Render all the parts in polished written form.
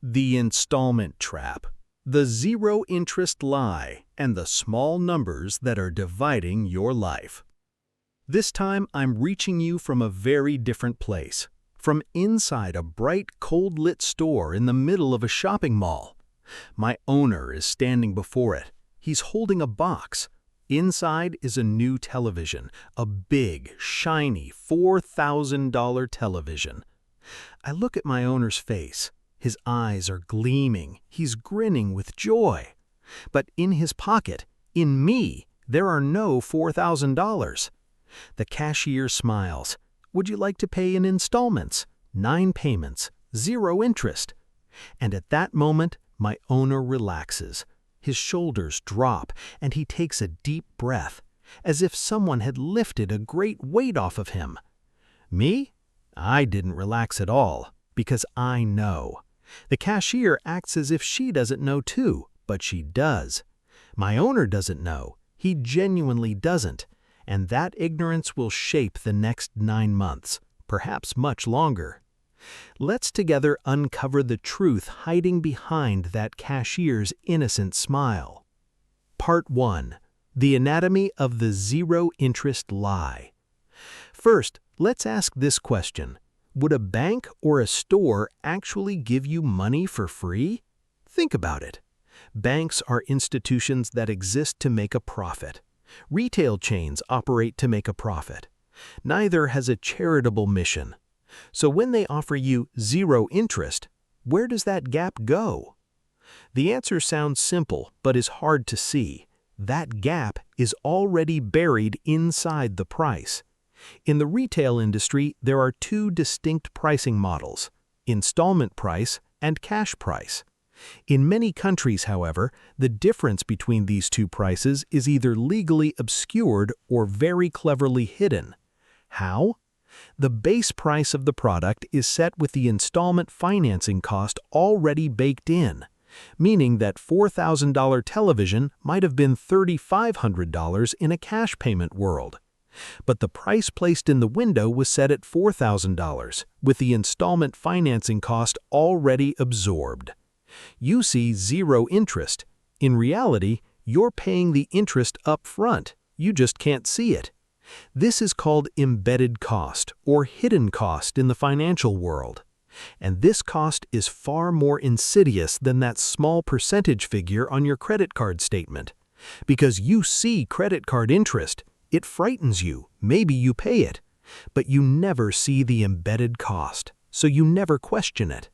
The installment trap, the zero-interest lie, and the small numbers that are dividing your life. This time, I'm reaching you from a very different place, from inside a bright, cold-lit store in the middle of a shopping mall. My owner is standing before it. He's holding a box. Inside is a new television, a big, shiny $4,000 television. I look at my owner's face. His eyes are gleaming. He's grinning with joy. But in his pocket, in me, there are no $4,000. The cashier smiles. Would you like to pay in installments? 9 payments, 0 interest. And at that moment, my owner relaxes. His shoulders drop, and he takes a deep breath, as if someone had lifted a great weight off of him. Me? I didn't relax at all, because I know. The cashier acts as if she doesn't know too, but she does. My owner doesn't know. He genuinely doesn't. And that ignorance will shape the next 9 months, perhaps much longer. Let's together uncover the truth hiding behind that cashier's innocent smile. Part 1. The anatomy of the zero-interest lie. First, let's ask this question. Would a bank or a store actually give you money for free? Think about it. Banks are institutions that exist to make a profit. Retail chains operate to make a profit. Neither has a charitable mission. So when they offer you zero interest, where does that gap go? The answer sounds simple, but is hard to see. That gap is already buried inside the price. In the retail industry, there are 2 distinct pricing models: installment price and cash price. In many countries, however, the difference between these 2 prices is either legally obscured or very cleverly hidden. How? The base price of the product is set with the installment financing cost already baked in, meaning that $4,000 television might have been $3,500 in a cash payment world. But the price placed in the window was set at $4,000, with the installment financing cost already absorbed. You see 0 interest. In reality, you're paying the interest up front. You just can't see it. This is called embedded cost or hidden cost in the financial world. And this cost is far more insidious than that small percentage figure on your credit card statement. Because you see credit card interest, it frightens you, maybe you pay it, but you never see the embedded cost, so you never question it.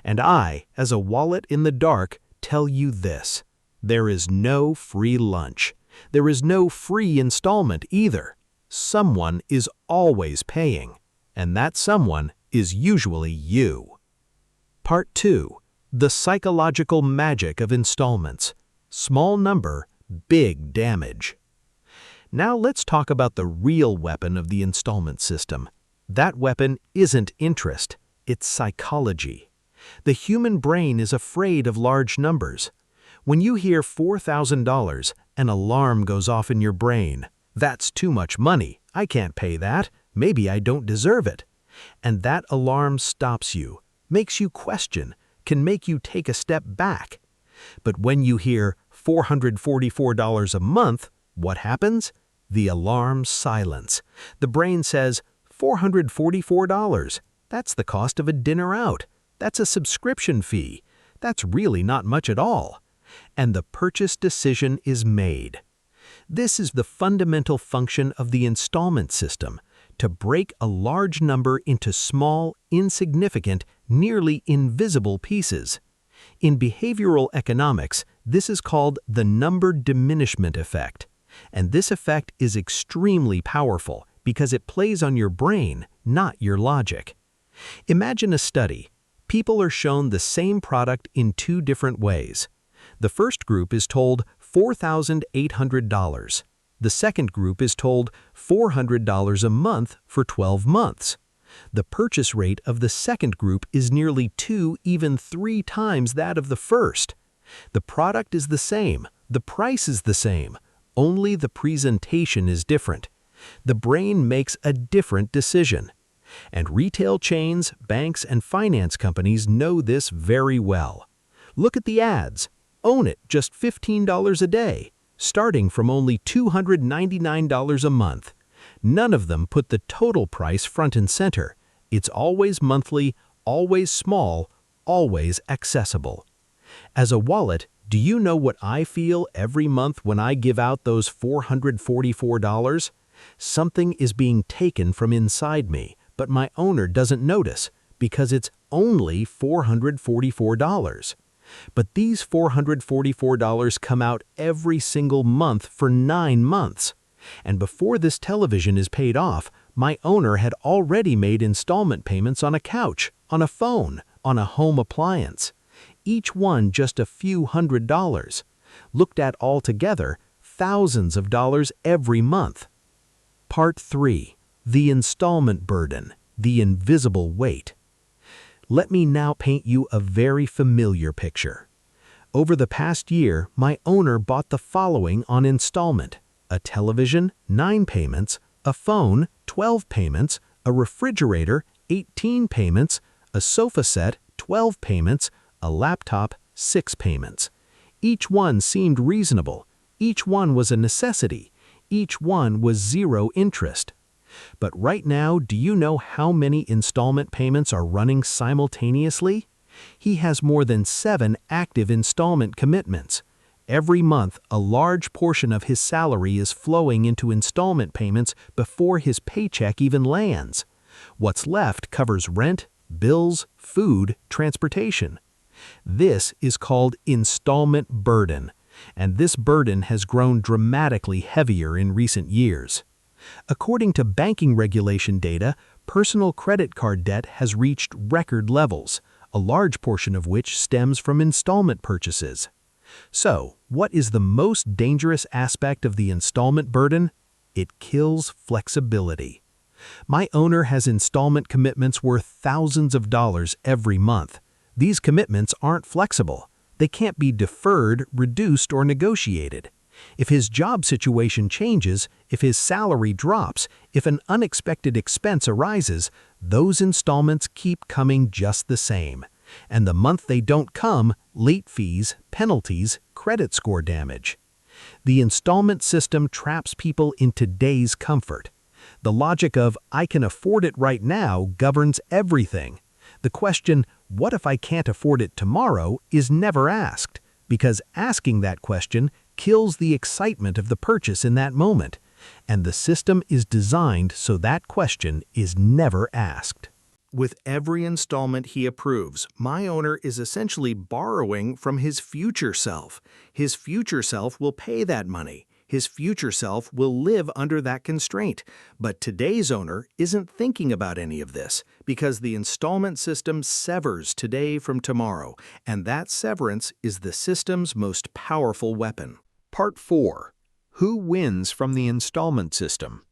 And I, as a wallet in the dark, tell you this: there is no free lunch. There is no free installment either. Someone is always paying, and that someone is usually you. Part 2. The psychological magic of installments. Small number, big damage. Now let's talk about the real weapon of the installment system. That weapon isn't interest, it's psychology. The human brain is afraid of large numbers. When you hear $4,000, an alarm goes off in your brain. That's too much money. I can't pay that. Maybe I don't deserve it. And that alarm stops you, makes you question, can make you take a step back. But when you hear $444 a month, what happens? The alarm silence. The brain says, $444. That's the cost of a dinner out. That's a subscription fee. That's really not much at all. And the purchase decision is made. This is the fundamental function of the installment system, to break a large number into small, insignificant, nearly invisible pieces. In behavioral economics, this is called the number diminishment effect. And this effect is extremely powerful because it plays on your brain, not your logic. Imagine a study. People are shown the same product in 2 different ways. The first group is told $4,800. The second group is told $400 a month for 12 months. The purchase rate of the second group is nearly 2, even 3 times that of the first. The product is the same. The price is the same. Only the presentation is different. The brain makes a different decision. And retail chains, banks, and finance companies know this very well. Look at the ads. Own it, just $15 a day, starting from only $299 a month. None of them put the total price front and center. It's always monthly, always small, always accessible. As a wallet, do you know what I feel every month when I give out those $444? Something is being taken from inside me, but my owner doesn't notice because it's only $444. But these $444 come out every single month for 9 months. And before this television is paid off, my owner had already made installment payments on a couch, on a phone, on a home appliance. Each one just a few $100s. Looked at all together, thousands of dollars every month. Part 3. The installment burden, the invisible weight. Let me now paint you a very familiar picture. Over the past year, my owner bought the following on installment: a television, 9 payments, a phone, 12 payments, a refrigerator, 18 payments, a sofa set, 12 payments, a laptop, 6 payments. Each one seemed reasonable. Each one was a necessity. Each one was 0 interest. But right now, do you know how many installment payments are running simultaneously? He has more than 7 active installment commitments. Every month, a large portion of his salary is flowing into installment payments before his paycheck even lands. What's left covers rent, bills, food, transportation. This is called installment burden, and this burden has grown dramatically heavier in recent years. According to banking regulation data, personal credit card debt has reached record levels, a large portion of which stems from installment purchases. So, what is the most dangerous aspect of the installment burden? It kills flexibility. My owner has installment commitments worth thousands of dollars every month. These commitments aren't flexible. They can't be deferred, reduced, or negotiated. If his job situation changes, if his salary drops, if an unexpected expense arises, those installments keep coming just the same. And the month they don't come, late fees, penalties, credit score damage. The installment system traps people in today's comfort. The logic of "I can afford it right now" governs everything. The question, "What if I can't afford it tomorrow?" is never asked, because asking that question kills the excitement of the purchase in that moment, and the system is designed so that question is never asked. With every installment he approves, my owner is essentially borrowing from his future self. His future self will pay that money. His future self will live under that constraint. But today's owner isn't thinking about any of this because the installment system severs today from tomorrow, and that severance is the system's most powerful weapon. Part 4. Who wins from the installment system?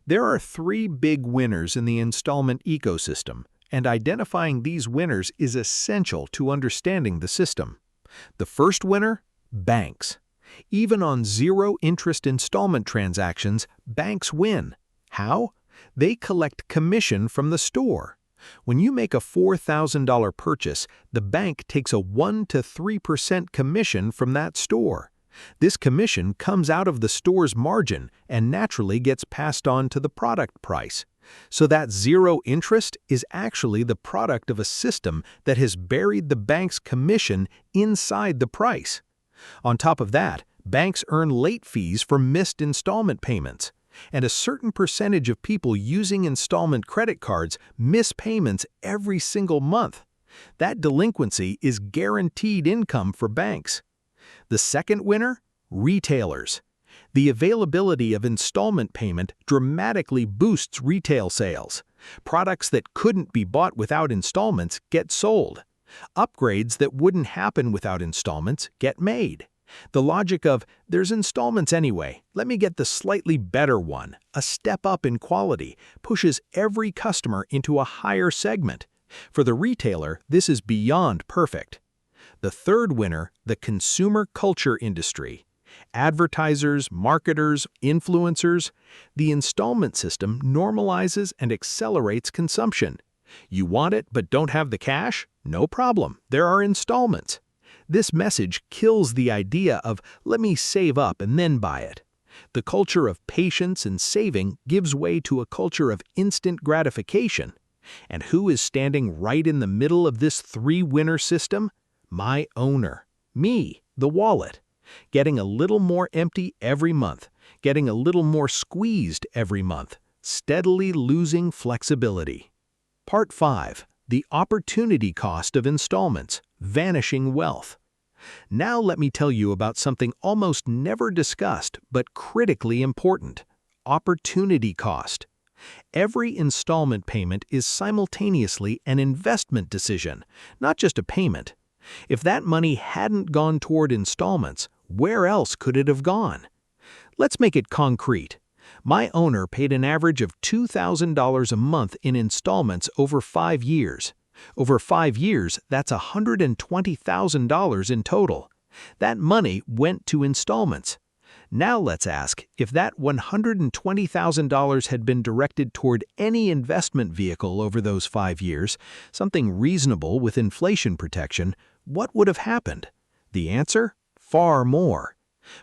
There are 3 big winners in the installment ecosystem, and identifying these winners is essential to understanding the system. The first winner? Banks. Even on 0-interest installment transactions, banks win. How? They collect commission from the store. When you make a $4,000 purchase, the bank takes a 1 to 3% commission from that store. This commission comes out of the store's margin and naturally gets passed on to the product price. So that 0 interest is actually the product of a system that has buried the bank's commission inside the price. On top of that, banks earn late fees for missed installment payments. And a certain percentage of people using installment credit cards miss payments every single month. That delinquency is guaranteed income for banks. The second winner? Retailers. The availability of installment payment dramatically boosts retail sales. Products that couldn't be bought without installments get sold. Upgrades that wouldn't happen without installments get made. The logic of, "There's installments anyway, let me get the slightly better one," a step up in quality, pushes every customer into a higher segment. For the retailer, this is beyond perfect. The third winner, the consumer culture industry. Advertisers, marketers, influencers, the installment system normalizes and accelerates consumption. You want it but don't have the cash? No problem, there are installments. This message kills the idea of "let me save up and then buy it." The culture of patience and saving gives way to a culture of instant gratification. And who is standing right in the middle of this three-winner system? My owner. Me, the wallet. Getting a little more empty every month, getting a little more squeezed every month, steadily losing flexibility. Part 5. The opportunity cost of installments, vanishing wealth. Now let me tell you about something almost never discussed but critically important: opportunity cost. Every installment payment is simultaneously an investment decision, not just a payment. If that money hadn't gone toward installments, where else could it have gone? Let's make it concrete. My owner paid an average of $2,000 a month in installments over 5 years. Over 5 years, that's $120,000 in total. That money went to installments. Now let's ask if that $120,000 had been directed toward any investment vehicle over those 5 years, something reasonable with inflation protection, what would have happened? The answer? Far more.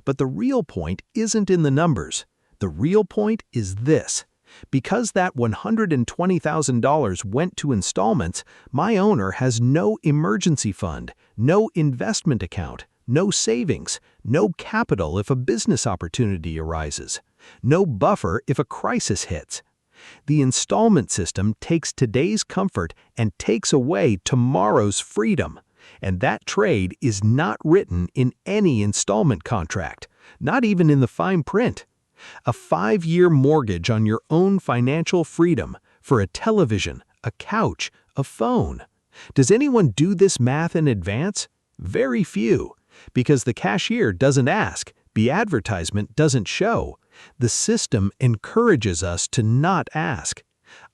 But the real point isn't in the numbers. The real point is this. Because that $120,000 went to installments, my owner has no emergency fund, no investment account, no savings, no capital if a business opportunity arises, no buffer if a crisis hits. The installment system takes today's comfort and takes away tomorrow's freedom. And that trade is not written in any installment contract, not even in the fine print. A 5-year mortgage on your own financial freedom for a television, a couch, a phone. Does anyone do this math in advance? Very few. Because the cashier doesn't ask, the advertisement doesn't show. The system encourages us to not ask.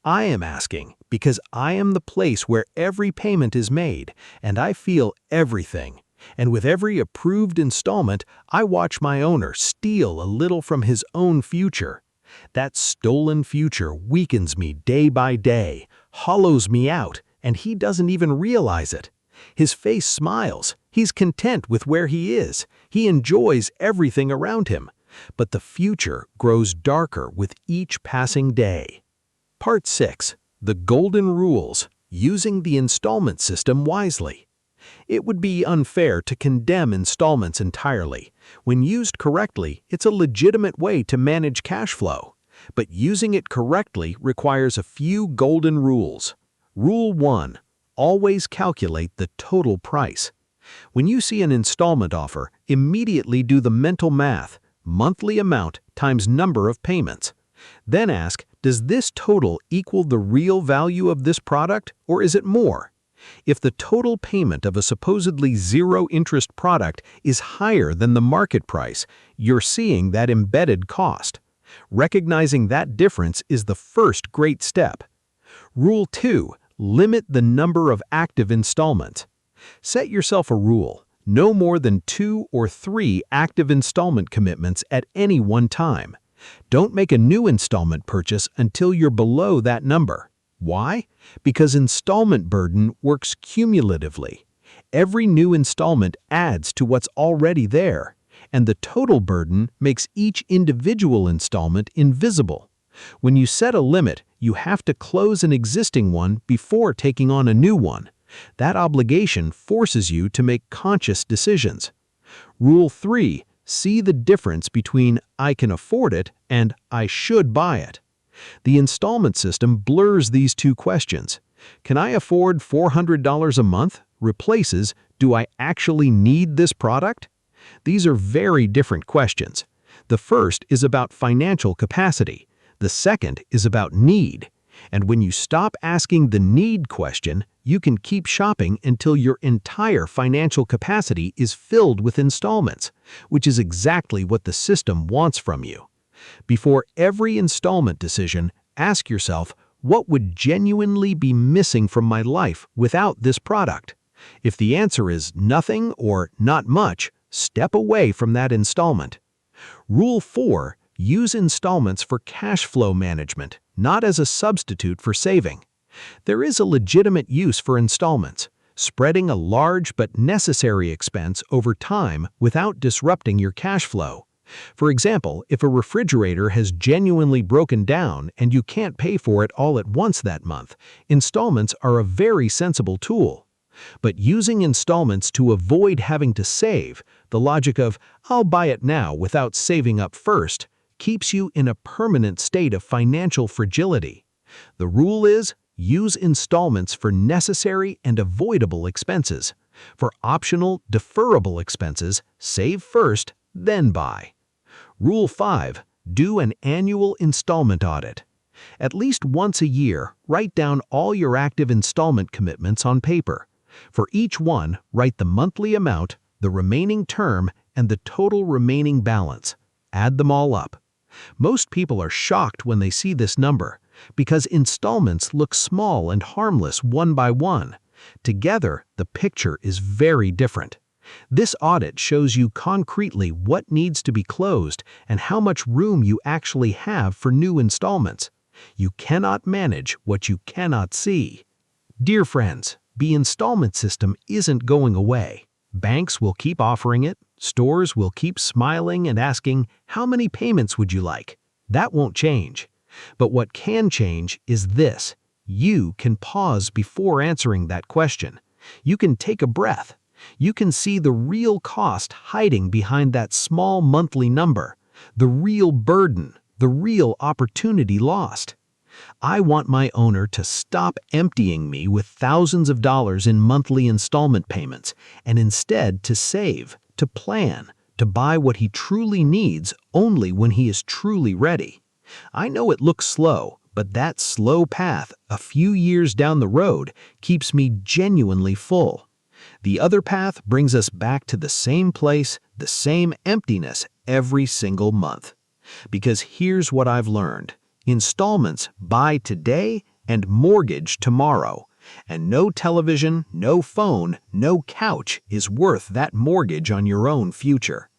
I am asking because I am the place where every payment is made, and I feel everything. And with every approved installment, I watch my owner steal a little from his own future. That stolen future weakens me day by day, hollows me out, and he doesn't even realize it. His face smiles. He's content with where he is. He enjoys everything around him. But the future grows darker with each passing day. Part 6. The Golden Rules: Using the Installment System Wisely. It would be unfair to condemn installments entirely. When used correctly, it's a legitimate way to manage cash flow. But using it correctly requires a few golden rules. Rule 1. Always calculate the total price. When you see an installment offer, immediately do the mental math: monthly amount times number of payments. Then ask, does this total equal the real value of this product, or is it more? If the total payment of a supposedly zero-interest product is higher than the market price, you're seeing that embedded cost. Recognizing that difference is the first great step. Rule 2. Limit the number of active installments. Set yourself a rule: no more than 2 or 3 active installment commitments at any one time. Don't make a new installment purchase until you're below that number. Why? Because installment burden works cumulatively. Every new installment adds to what's already there, and the total burden makes each individual installment invisible. When you set a limit, you have to close an existing one before taking on a new one. That obligation forces you to make conscious decisions. Rule 3. See the difference between "I can afford it" and "I should buy it." The installment system blurs these two questions. Can I afford $400 a month? Replaces, do I actually need this product? These are very different questions. The first is about financial capacity. The second is about need. And when you stop asking the need question, you can keep shopping until your entire financial capacity is filled with installments, which is exactly what the system wants from you. Before every installment decision, ask yourself, what would genuinely be missing from my life without this product? If the answer is nothing or not much, step away from that installment. Rule 4. Use installments for cash flow management, not as a substitute for saving. There is a legitimate use for installments, spreading a large but necessary expense over time without disrupting your cash flow. For example, if a refrigerator has genuinely broken down and you can't pay for it all at once that month, installments are a very sensible tool. But using installments to avoid having to save, the logic of, "I'll buy it now without saving up first," keeps you in a permanent state of financial fragility. The rule is, use installments for necessary and avoidable expenses. For optional, deferrable expenses, save first, then buy. Rule 5. Do an annual installment audit. At least once a year, write down all your active installment commitments on paper. For each one, write the monthly amount, the remaining term, and the total remaining balance. Add them all up. Most people are shocked when they see this number, because installments look small and harmless one by one. Together, the picture is very different. This audit shows you concretely what needs to be closed and how much room you actually have for new installments. You cannot manage what you cannot see. Dear friends, the installment system isn't going away. Banks will keep offering it, stores will keep smiling and asking, "How many payments would you like?" That won't change. But what can change is this. You can pause before answering that question. You can take a breath. You can see the real cost hiding behind that small monthly number, the real burden, the real opportunity lost. I want my owner to stop emptying me with thousands of dollars in monthly installment payments and instead to save, to plan, to buy what he truly needs only when he is truly ready. I know it looks slow, but that slow path, a few years down the road, keeps me genuinely full. The other path brings us back to the same place, the same emptiness every single month. Because here's what I've learned. Installments buy today and mortgage tomorrow. And no television, no phone, no couch is worth that mortgage on your own future.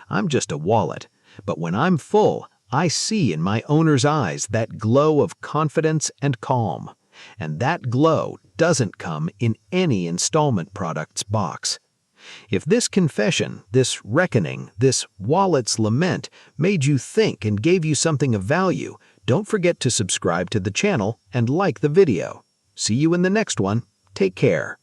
I'm just a wallet, but when I'm full, I see in my owner's eyes that glow of confidence and calm. And that glow doesn't come in any installment product's box. If this confession, this reckoning, this wallet's lament made you think and gave you something of value, don't forget to subscribe to the channel and like the video. See you in the next one. Take care.